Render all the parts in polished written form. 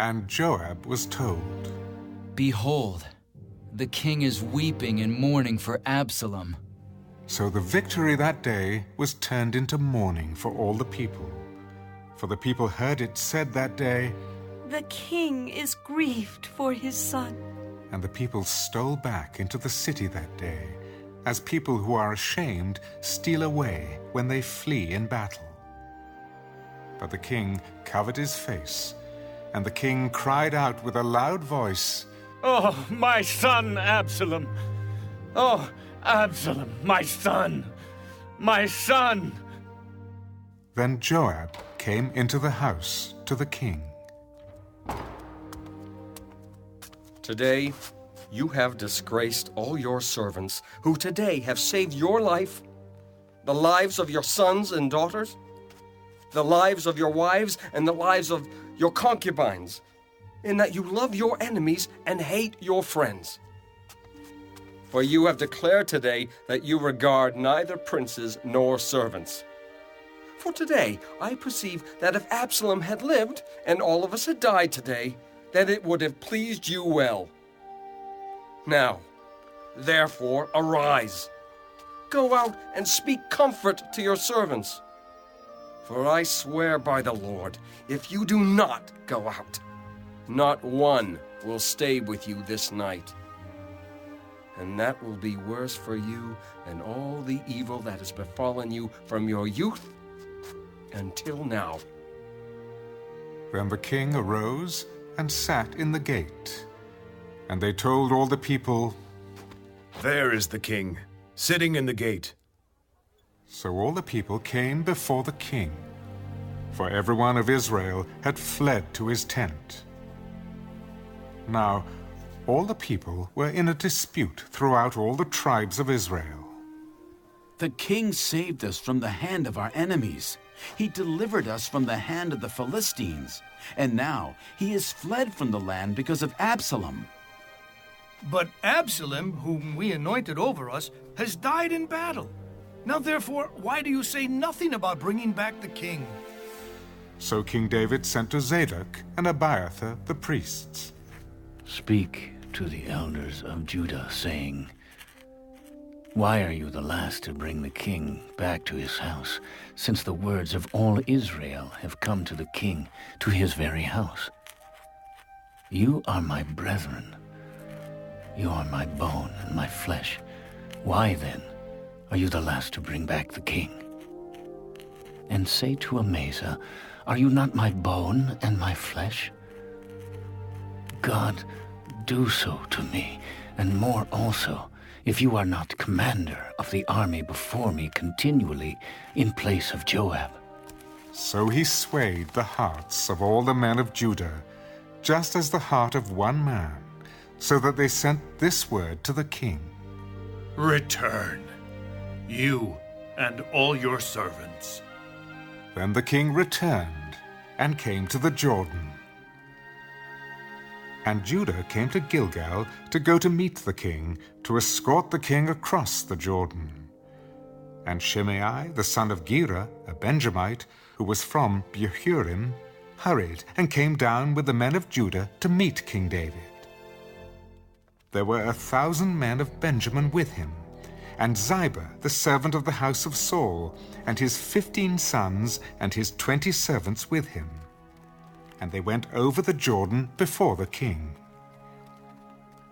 And Joab was told, "Behold, the king is weeping and mourning for Absalom." So the victory that day was turned into mourning for all the people. For the people heard it said that day, "The king is grieved for his son." and the people stole back into the city that day, as people who are ashamed steal away when they flee in battle. But the king covered his face, and the king cried out with a loud voice, "Oh, my son Absalom! Oh, Absalom, my son! My son!" Then Joab came into the house to the king. Today, you have disgraced all your servants, who today have saved your life, the lives of your sons and daughters, the lives of your wives, and the lives of your concubines, in that you love your enemies and hate your friends. For you have declared today that you regard neither princes nor servants. For today, I perceive that if Absalom had lived, and all of us had died today, that it would have pleased you well. Now, therefore, arise. Go out and speak comfort to your servants. For I swear by the Lord, if you do not go out, not one will stay with you this night. And that will be worse for you than all the evil that has befallen you from your youth until now. Then the king arose and sat in the gate. And they told all the people, "There is the king, sitting in the gate." So all the people came before the king, for everyone of Israel had fled to his tent. Now all the people were in a dispute throughout all the tribes of Israel. The king saved us from the hand of our enemies. He delivered us from the hand of the Philistines. And now he is fled from the land because of Absalom. But Absalom, whom we anointed over us, has died in battle. Now therefore, why do you say nothing about bringing back the king?" So King David sent to Zadok and Abiathar the priests. "Speak to the elders of Judah, saying, Why are you the last to bring the king back to his house, since the words of all Israel have come to the king, to his very house? You are my brethren. You are my bone and my flesh. Why, then, are you the last to bring back the king? And say to Amasa, Are you not my bone and my flesh? God, do so to me, and more also, if you are not commander of the army before me continually in place of Joab." So he swayed the hearts of all the men of Judah, just as the heart of one man, so that they sent this word to the king. "Return, you and all your servants." Then the king returned and came to the Jordan. And Judah came to Gilgal to go to meet the king, to escort the king across the Jordan. And Shimei, the son of Gera, a Benjamite, who was from Behurim, hurried and came down with the men of Judah to meet King David. There were 1,000 men of Benjamin with him, and Ziba, the servant of the house of Saul, and his 15 sons and his 20 servants with him. And they went over the Jordan before the king.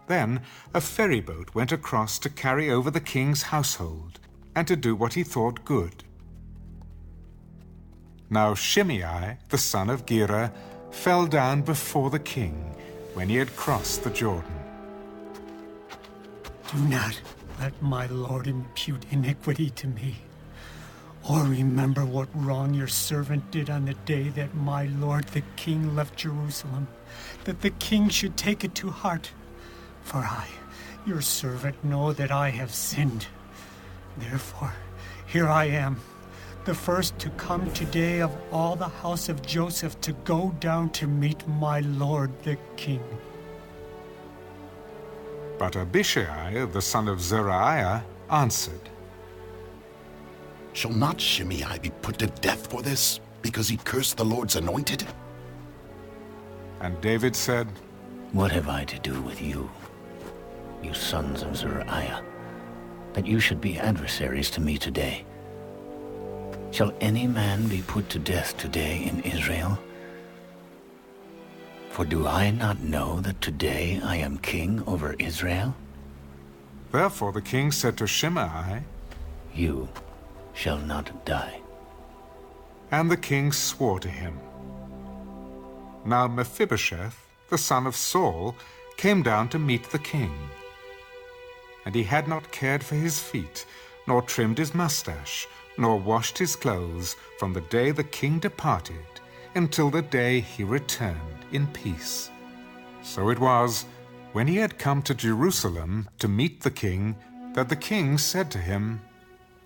Then a ferry boat went across to carry over the king's household, and to do what he thought good. Now Shimei, the son of Gera, fell down before the king when he had crossed the Jordan. "Do not let my lord impute iniquity to me, or remember what wrong your servant did on the day that my lord the king left Jerusalem, that the king should take it to heart. For I, your servant, know that I have sinned. Therefore, here I am, the first to come today of all the house of Joseph to go down to meet my lord the king." But Abishai, the son of Zeruiah, answered, "Shall not Shimei be put to death for this, because he cursed the Lord's anointed?" And David said, What have I to do with you, you sons of Zeruiah, that you should be adversaries to me today? Shall any man be put to death today in Israel? For do I not know that today I am king over Israel? Therefore the king said to Shimei, You shall not die. And the king swore to him. Now Mephibosheth, the son of Saul, came down to meet the king. And he had not cared for his feet, nor trimmed his mustache, nor washed his clothes from the day the king departed until the day he returned in peace. So it was, when he had come to Jerusalem to meet the king, that the king said to him,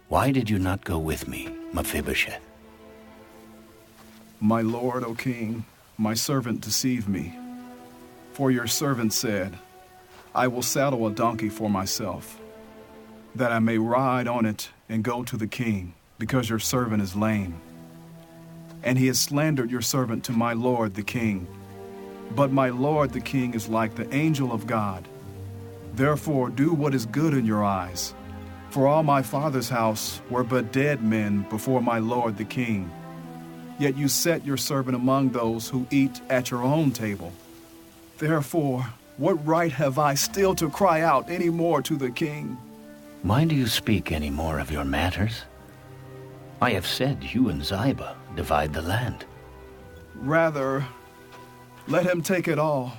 Why did you not go with me, Mephibosheth? My lord, O king, my servant deceived me. For your servant said, I will saddle a donkey for myself, that I may ride on it and go to the king, because your servant is lame. And he has slandered your servant to my lord the king. But my lord the king is like the angel of God. Therefore do what is good in your eyes. For all my father's house were but dead men before my lord the king. Yet you set your servant among those who eat at your own table. Therefore, what right have I still to cry out any more to the king? Why do you speak any more of your matters? I have said you and Ziba divide the land. Rather, let him take it all,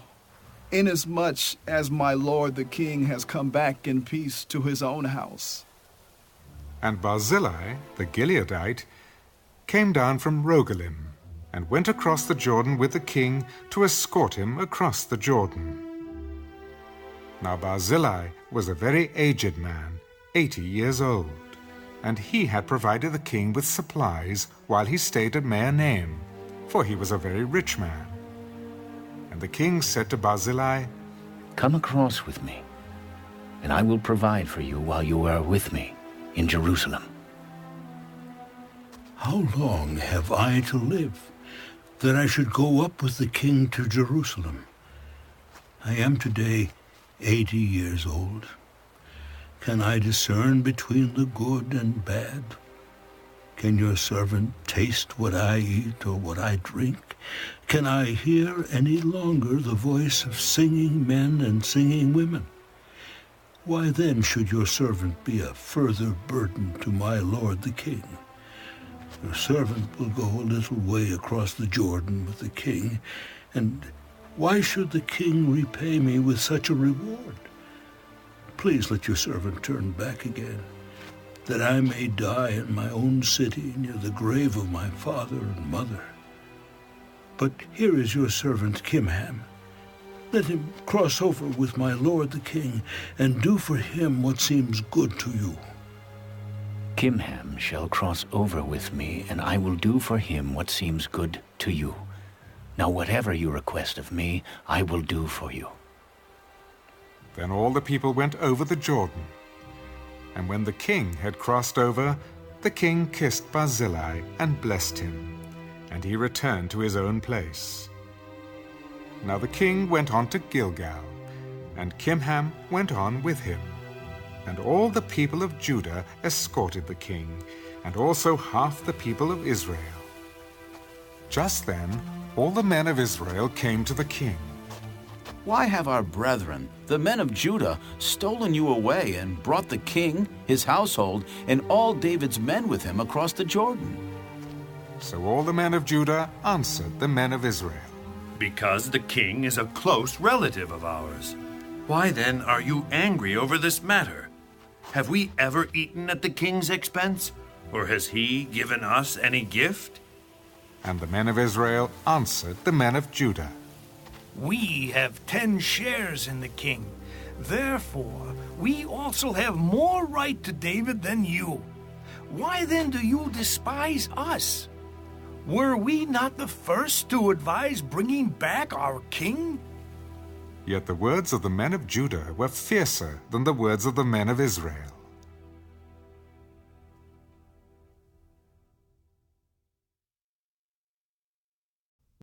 inasmuch as my lord the king has come back in peace to his own house. And Barzillai, the Gileadite, came down from Rogelim, and went across the Jordan with the king to escort him across the Jordan. Now Barzillai was a very aged man, 80 years old, and he had provided the king with supplies while he stayed at Mahanaim, for he was a very rich man. And the king said to Barzillai, Come across with me, and I will provide for you while you are with me in Jerusalem. How long have I to live, that I should go up with the king to Jerusalem? I am today 80 years old. Can I discern between the good and bad? Can your servant taste what I eat or what I drink? Can I hear any longer the voice of singing men and singing women? Why then should your servant be a further burden to my lord the king? Your servant will go a little way across the Jordan with the king, and why should the king repay me with such a reward? Please let your servant turn back again, that I may die in my own city near the grave of my father and mother. But here is your servant Kimham. Let him cross over with my lord the king, and do for him what seems good to you. Kimham shall cross over with me, and I will do for him what seems good to you. Now whatever you request of me, I will do for you. Then all the people went over the Jordan. And when the king had crossed over, the king kissed Barzillai and blessed him, and he returned to his own place. Now the king went on to Gilgal, and Kimham went on with him. And all the people of Judah escorted the king, and also half the people of Israel. Just then all the men of Israel came to the king. Why have our brethren, the men of Judah, stolen you away and brought the king, his household, and all David's men with him across the Jordan? So all the men of Judah answered the men of Israel, Because the king is a close relative of ours. Why then are you angry over this matter? Have we ever eaten at the king's expense, or has he given us any gift? And the men of Israel answered the men of Judah, We have 10 shares in the king. Therefore, we also have more right to David than you. Why then do you despise us? Were we not the first to advise bringing back our king? Yet the words of the men of Judah were fiercer than the words of the men of Israel.